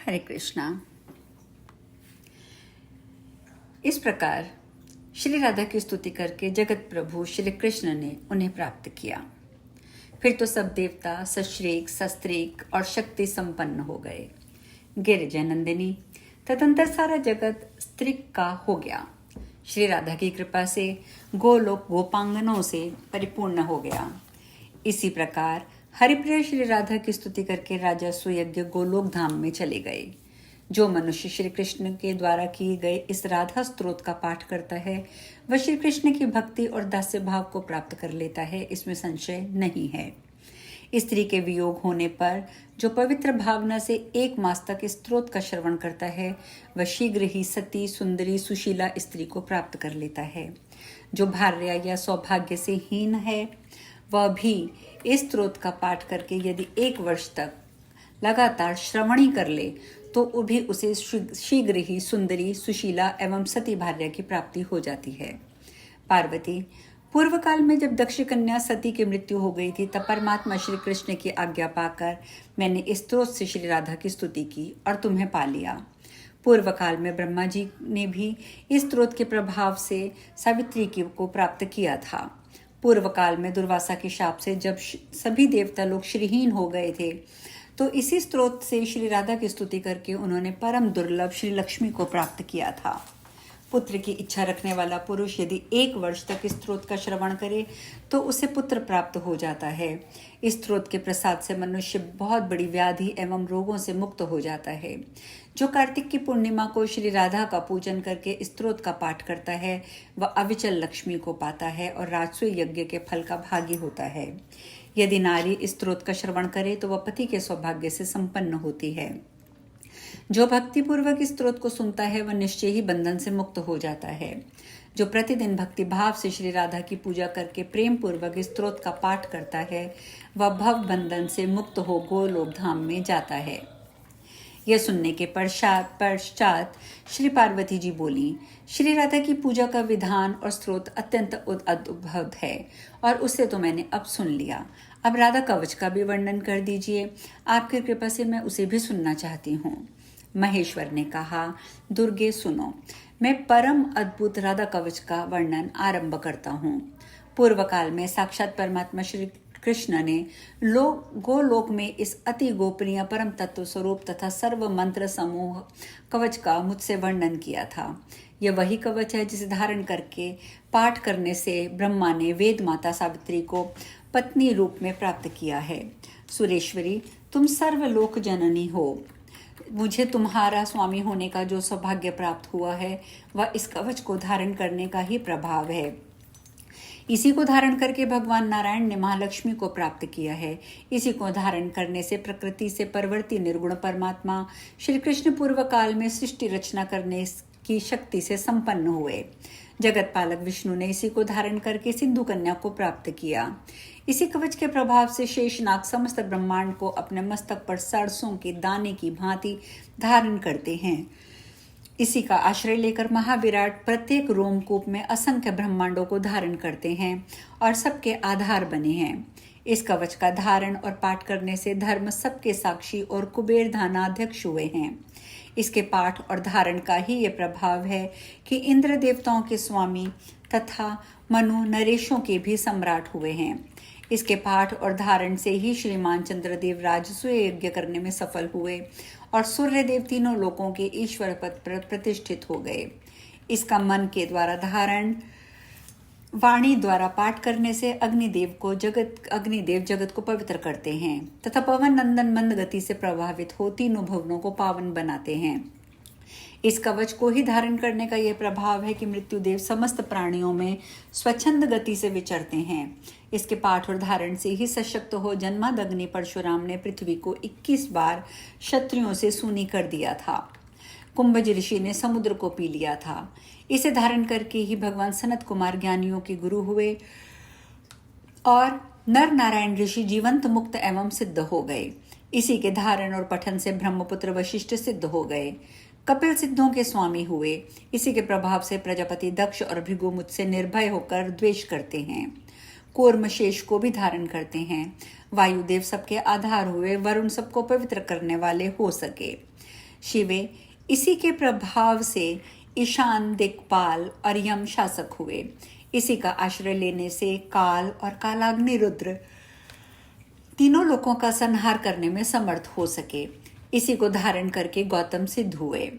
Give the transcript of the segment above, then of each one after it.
हरे कृष्णा। इस प्रकार श्री राधा की स्तुति करके जगत प्रभु श्री कृष्ण ने उन्हें प्राप्त किया। फिर तो सब देवता सश्रेक शस्त्रेक और शक्ति संपन्न हो गए। गिरिजा नंदिनी तदंतर सारा जगत स्त्रीक का हो गया। श्री राधा की कृपा से गोलोक गोपांगनों से परिपूर्ण हो गया। इसी प्रकार हरिप्रिय श्री राधा की स्तुति करके राजा सुयज्ञ गोलोक धाम में चले गए। जो मनुष्य श्री कृष्ण के द्वारा किए गए इस राधा स्तोत्र का पाठ करता है वह श्री कृष्ण की भक्ति और दास्य भाव को प्राप्त कर लेता है, इसमें संशय नहीं है। स्त्री के वियोग होने पर जो पवित्र भावना से 1 मास तक इस स्तोत्र का श्रवण करता है वह शीघ्र ही सती सुंदरी सुशीला स्त्री को प्राप्त कर लेता है। जो भार्या या सौभाग्य से हीन है वह भी इस स्तोत्र का पाठ करके यदि 1 वर्ष तक लगातार श्रवणी कर ले तो भी उसे शीघ्र ही सुंदरी सुशीला एवं सती भार्या की प्राप्ति हो जाती है। पार्वती, पूर्व काल में जब दक्ष कन्या सती की मृत्यु हो गई थी तब परमात्मा श्री कृष्ण की आज्ञा पाकर मैंने इस स्तोत्र से श्री राधा की स्तुति की और तुम्हें पा लिया। पूर्व काल में ब्रह्मा जी ने भी इस स्तोत्र के प्रभाव से सावित्री को प्राप्त किया था। पूर्व काल में दुर्वासा के शाप से जब सभी देवता लोग श्रीहीन हो गए थे तो इसी स्तोत्र से श्री राधा की स्तुति करके उन्होंने परम दुर्लभ श्री लक्ष्मी को प्राप्त किया था। पुत्र की इच्छा रखने वाला पुरुष यदि 1 वर्ष तक इस स्तोत्र का श्रवण करे तो उसे पुत्र प्राप्त हो जाता है। इस स्तोत्र के प्रसाद से मनुष्य बहुत बड़ी व्याधि एवं रोगों से मुक्त हो जाता है। जो कार्तिक की पूर्णिमा को श्री राधा का पूजन करके इस स्तोत्र का पाठ करता है वह अविचल लक्ष्मी को पाता है और राजसूय यज्ञ के फल का भागी होता है। यदि नारी इस स्तोत्र का श्रवण करे तो वह पति के सौभाग्य से संपन्न होती है। जो भक्तिपूर्वक इस स्तोत्र को सुनता है वह निश्चय ही बंधन से मुक्त हो जाता है। जो प्रतिदिन भक्ति भाव से श्री राधा की पूजा करके प्रेम पूर्वक इस स्तोत्र का पाठ करता है वह भव बंधन से मुक्त हो गोलोक धाम में जाता है। यह सुनने के पश्चात श्री पार्वती जी बोली, श्री राधा की पूजा का विधान और स्रोत अत्यंत अद्भुत है और उसे तो मैंने अब सुन लिया। अब राधा कवच का भी वर्णन कर दीजिए, आपकी कृपा से मैं उसे भी सुनना चाहती हूँ। महेश्वर ने कहा, दुर्गे सुनो, मैं परम अद्भुत राधा कवच का वर्णन आरंभ करता हूँ। पूर्व काल में साक्षात परमात्मा श्री कृष्ण ने गोलोक में इस अति गोपनीय परम तत्व स्वरूप तथा सर्व मंत्र समूह कवच का मुझसे वर्णन किया था। यह वही कवच है जिसे धारण करके पाठ करने से ब्रह्मा ने वेद माता सावित्री को पत्नी रूप में प्राप्त किया है। सुरेश्वरी, तुम सर्वलोक जननी हो। मुझे तुम्हारा स्वामी होने का जो सौभाग्य प्राप्त हुआ है वह इस कवच को धारण करने का ही प्रभाव है। इसी को धारण करके भगवान नारायण ने महालक्ष्मी को प्राप्त किया है। इसी को धारण करने से प्रकृति से परवर्ती निर्गुण परमात्मा श्री कृष्ण पूर्व काल में सृष्टि रचना करने की शक्ति से संपन्न हुए। जगत पालक विष्णु ने इसी को धारण करके सिंधु कन्या को प्राप्त किया। इसी कवच के प्रभाव से शेषनाग समस्त ब्रह्मांड को अपने मस्तक पर सरसों के दाने की भांति धारण करते हैं। इसी का आश्रय लेकर महाविराट प्रत्येक रोमकूप में असंख्य ब्रह्मांडों को धारण करते हैं और सबके आधार बने हैं। इस कवच का धारण और पाठ करने से धर्म सबके साक्षी और कुबेर धानाध्यक्ष हुए हैं। इसके पाठ और धारण का ही ये प्रभाव है कि इंद्र देवताओं के स्वामी तथा मनु नरेशों के भी सम्राट हुए हैं। इसके पाठ और धारण से ही श्रीमान चंद्रदेव राजसूय यज्ञ करने में सफल हुए और सूर्यदेव तीनों लोकों के ईश्वर पद पर प्रतिष्ठित हो गए। इसका मन के द्वारा धारण वाणी द्वारा पाठ करने से अग्निदेव जगत को पवित्र करते हैं तथा पवन नंदन मंद गति से प्रभावित हो तीनों भुवनों को पावन बनाते हैं। इस कवच को ही धारण करने का यह प्रभाव है कि मृत्युदेव समस्त प्राणियों में स्वच्छंद गति से विचरते हैं। इसके पाठ और धारण से ही सशक्त हो जन्मादग्नि परशुराम ने पृथ्वी को 21 बार क्षत्रियों से सूनी कर दिया था। कुंभज ऋषि ने समुद्र को पी लिया था। इसे धारण करके ही भगवान सनत कुमार ज्ञानियों के गुरु हुए और नर नारायण ऋषि जीवंत मुक्त एवं सिद्ध हो गए। इसी के धारण और पठन से ब्रह्मपुत्र वशिष्ठ सिद्ध हो गए। कपिल सिद्धों के स्वामी हुए। इसी के प्रभाव से प्रजापति दक्ष और भृगु मुझसे निर्भय होकर द्वेष करते हैं। कूर्म शेष को भी धारण करते हैं। वायुदेव सबके आधार हुए, वरुण सबको पवित्र करने वाले हो सके। शिवे इसी के प्रभाव से ईशान दिक्पाल और यम शासक हुए। इसी का आश्रय लेने से काल और कालाग्नि रुद्र तीनों लोगों का संहार करने में समर्थ हो सके। इसी को धारण करके गौतम सिद्ध हुए।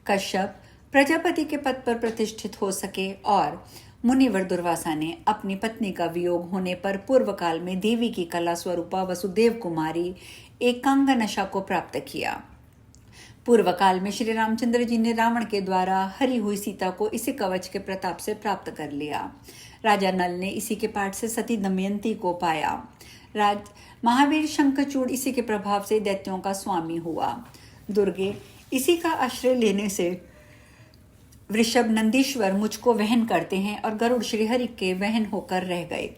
कश्यप प्रजापति के पद पर प्रतिष्ठित हो सके और मुनिवर दुर्वासा ने अपनी पत्नी का वियोग होने पर पूर्व काल में देवी की कला स्वरूपा वसुदेव कुमारी एकांगनशा को प्राप्त किया। पूर्व काल में श्री रामचंद्र जी ने रावण के द्वारा हरी हुई सीता को इसी कवच के प्रताप से प्राप्त कर लिया। राजा नल ने इसी के पाठ से सती दमयंती को पाया। महावीर शंखचूड़ इसी के प्रभाव से दैत्यों का स्वामी हुआ। दुर्गे इसी का आश्रय लेने से वृषभ नंदीश्वर मुझको वहन करते हैं और गरुड़ श्रीहरि के वहन होकर रह गए।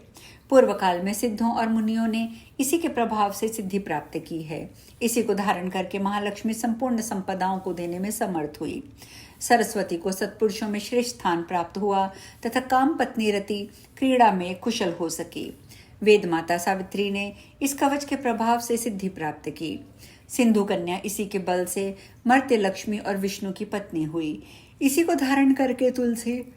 पूर्व काल में सिद्धों और मुनियों ने इसी के प्रभाव से सिद्धि प्राप्त की है। इसी को धारण करके महालक्ष्मी संपूर्ण संपदाओं को देने में समर्थ हुई। सरस्वती को सत्पुरुषों में श्रेष्ठ स्थान प्राप्त हुआ तथा काम पत्नी रति क्रीड़ा में कुशल हो सकी। वेद माता सावित्री ने इस कवच के प्रभाव से सिद्धि प्राप्त की। सिंधु कन्या इसी के बल से मर्त्य लक्ष्मी और विष्णु की पत्नी हुई। इसी को धारण करके तुलसी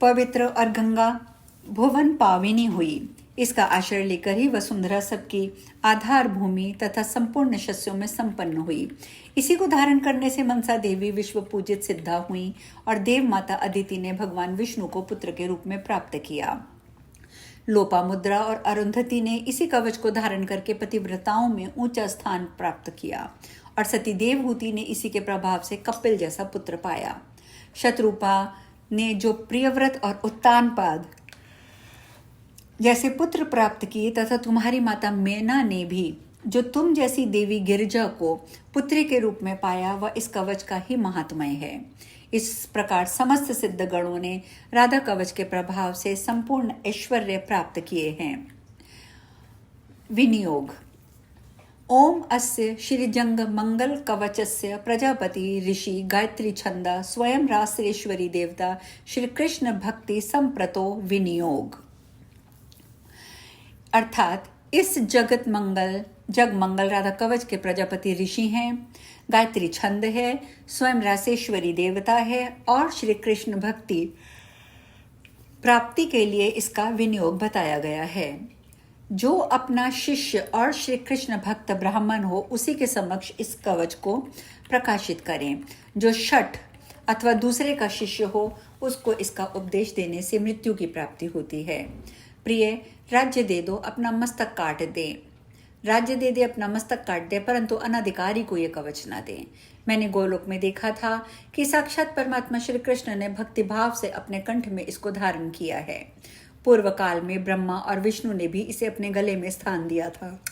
पवित्र और गंगा भुवन पाविनी हुई। इसका आश्रय लेकर ही वसुंधरा सबकी आधार भूमि तथा संपूर्ण शस्यों में संपन्न हुई। इसी को धारण करने से मनसा देवी विश्व पूजित सिद्धा हुई और देव माता अदिति ने भगवान विष्णु को पुत्र के रूप में प्राप्त किया। लोपामुद्रा और अरुंधति ने इसी कवच को धारण करके पतिव्रताओं में ऊंचा स्थान प्राप्त किया और सती देवहूति ने इसी के प्रभाव से कपिल जैसा पुत्र पाया। शत्रुपा ने जो प्रियव्रत और उत्तानपाद जैसे पुत्र प्राप्त किए तथा तुम्हारी माता मेना ने भी जो तुम जैसी देवी गिरिजा को पुत्री के रूप में पाया, वह इस कवच का ही महात्म्य है। इस प्रकार समस्त सिद्ध गणों ने राधा कवच के प्रभाव से संपूर्ण ऐश्वर्य प्राप्त किए हैं। विनियोग। ओम अस्य श्रीजंग मंगल कवचस्य प्रजापति ऋषि गायत्री छंदा स्वयं रासरेश्वरी देवता श्री कृष्ण भक्ति संप्रतो विनियोग। अर्थात इस जग मंगल राधा कवच के प्रजापति ऋषि हैं, गायत्री छंद है, स्वयं रासेश्वरी देवता है और श्री कृष्ण भक्ति प्राप्ति के लिए इसका विनियोग बताया गया है। जो अपना शिष्य और श्री कृष्ण भक्त ब्राह्मण हो उसी के समक्ष इस कवच को प्रकाशित करें। जो शठ अथवा दूसरे का शिष्य हो उसको इसका उपदेश देने से मृत्यु की प्राप्ति होती है। प्रिय, राज्य दे दो, अपना मस्तक काट दे। राज्य दे दे, अपना मस्तक काट दे, परंतु अनाधिकारी को ये कवच न दे। मैंने गोलोक में देखा था कि साक्षात परमात्मा श्री कृष्ण ने भक्ति भाव से अपने कंठ में इसको धारण किया है। पूर्व काल में ब्रह्मा और विष्णु ने भी इसे अपने गले में स्थान दिया था।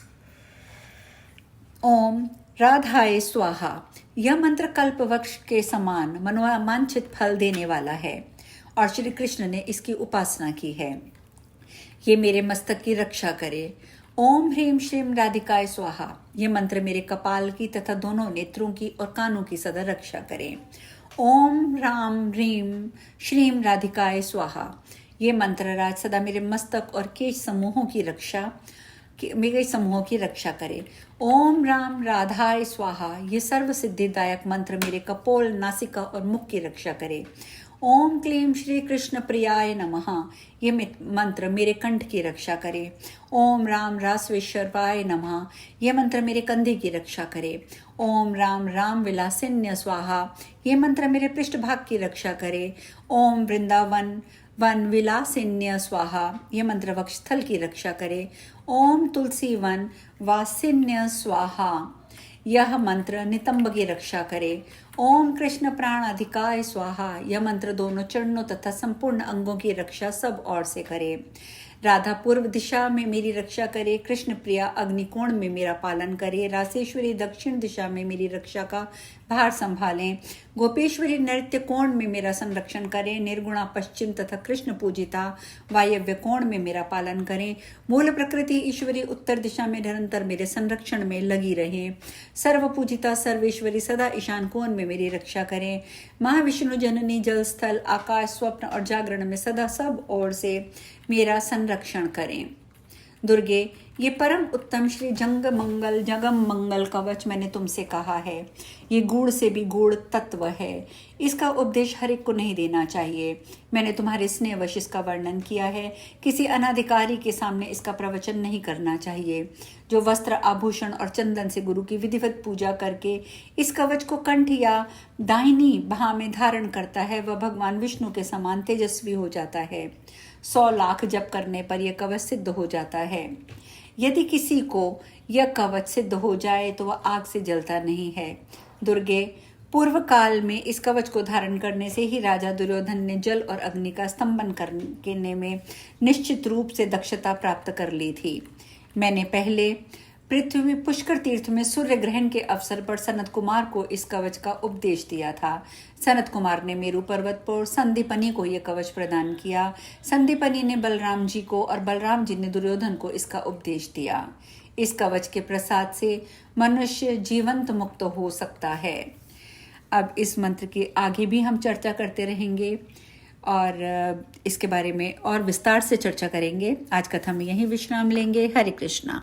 ओम राधाय स्वाहा। यह मंत्र कल्प वृक्ष के समान मनोवांछित फल देने वाला है और श्री कृष्ण ने इसकी उपासना की है। ये मेरे मस्तक की रक्षा करे। ओम ह्रीम श्रीम राधिकाय स्वाहा। ये मंत्र मेरे कपाल की तथा दोनों नेत्रों की और कानों की सदा रक्षा करे। ओम राम ह्रीम श्रीम राधिकाय स्वाहा। ये मंत्र राज सदा मेरे मस्तक और केश समूहों की रक्षा करे। ओम राम राधाय स्वाहा। ये सर्व सिद्धिदायक मंत्र मेरे कपोल, नासिका और मुख की रक्षा करे। ओम क्लीम श्री कृष्ण प्रियाय नमः। ये मंत्र मेरे कंठ की रक्षा करे। ओम राम रासवेश्वराय नमः। ये मंत्र मेरे कंधे की रक्षा करे। ओम राम राम विलासिन्य स्वाहा। ये मंत्र मेरे पृष्ठभाग की रक्षा करे। ओम वृंदावन वन विलासिन्य स्वाहा। ये मंत्र वक्षस्थल की रक्षा करे। ओम तुलसी वन वासिन्य स्वाहा। यह मंत्र नितंब की रक्षा करे। ओम कृष्ण प्राण अधिकाय स्वाहा। यह मंत्र दोनों चरणों तथा संपूर्ण अंगों की रक्षा सब ओर से करे। राधा पूर्व दिशा में मेरी रक्षा करे। कृष्ण प्रिया अग्निकोण में मेरा पालन करे। रासेश्वरी दक्षिण दिशा में मेरी रक्षा का भार संभालें। गोपेश्वरी नृत्य कोण में मेरा संरक्षण करें। निर्गुणा पश्चिम तथा कृष्ण पूजिता वायव्य कोण में मेरा पालन करें। मूल प्रकृति ईश्वरी उत्तर दिशा में निरंतर मेरे संरक्षण में लगी रहे। सर्व पूजिता सर्वेश्वरी सदा ईशान कोण में मेरी रक्षा करें। महाविष्णु जननी जल स्थल आकाश स्वप्न और जागरण में सदा सब ओर से मेरा संरक्षण करें। दुर्गे, ये परम उत्तम श्री जगम मंगल कवच मैंने तुमसे कहा है, ये गूढ़ से भी गूढ़ तत्व है। इसका उपदेश हर एक को नहीं देना चाहिए। मैंने तुम्हारे स्नेहवश इसका वर्णन किया है। किसी अनाधिकारी के सामने इसका प्रवचन नहीं करना चाहिए। जो वस्त्र, आभूषण और चंदन से गुरु की विधिवत पूजा करके इस कवच को कंठ या दाहिनी बाह में धारण करता है, वह भगवान विष्णु के समान तेजस्वी हो जाता है। 100 लाख जप करने पर यह कवच सिद्ध हो जाता है। यदि किसी को यह कवच सिद्ध हो जाए तो वह आग से जलता नहीं है। दुर्गे, पूर्व काल में इस कवच को धारण करने से ही राजा दुर्योधन ने जल और अग्नि का स्तंभन करने में निश्चित रूप से दक्षता प्राप्त कर ली थी। मैंने पहले पृथ्वी पुष्कर तीर्थ में सूर्य ग्रहण के अवसर पर सनत कुमार को इस कवच का उपदेश दिया था। सनत कुमार ने मेरु पर्वत पर संदीपनी को यह कवच प्रदान किया। संदीपनी ने बलराम जी को और बलराम जी ने दुर्योधन को इसका उपदेश दिया। इस कवच के प्रसाद से मनुष्य जीवंत मुक्त हो सकता है। अब इस मंत्र की आगे भी हम चर्चा करते रहेंगे और इसके बारे में और विस्तार से चर्चा करेंगे। आज कथा में यही विश्राम लेंगे। हरे कृष्णा।